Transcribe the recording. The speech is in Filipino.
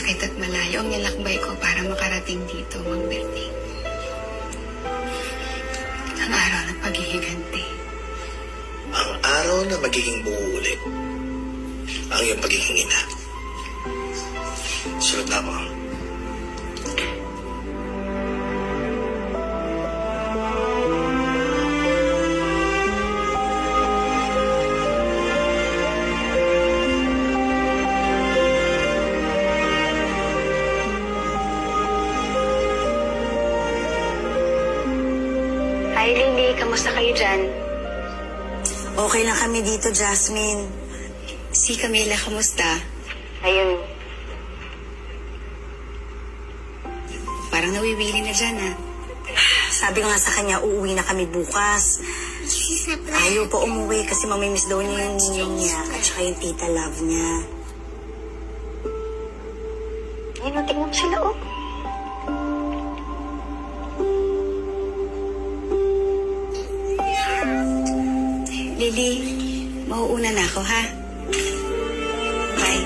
masakit at malayo ang nilakbay ko para makarating dito, Mang Berting. Ang araw ng paghihiganti. Ang araw na magiging buo ulit ang iyong pagiging ina. Sunod na ako. Hi, Lily. Kamusta kayo dyan? Okay lang kami dito, Jasmine. Si Camila, kamusta? Ayun. Parang nawiwili na dyan, ha? Sabi ko nga sa kanya, uuwi na kami bukas. Ayaw pa umuwi kasi mamimiss daw niya yung ninong niya at saka yung tita love niya. Ayun, tingnan mo sila, oh. Lily, mauuna na ako, ha? Bye.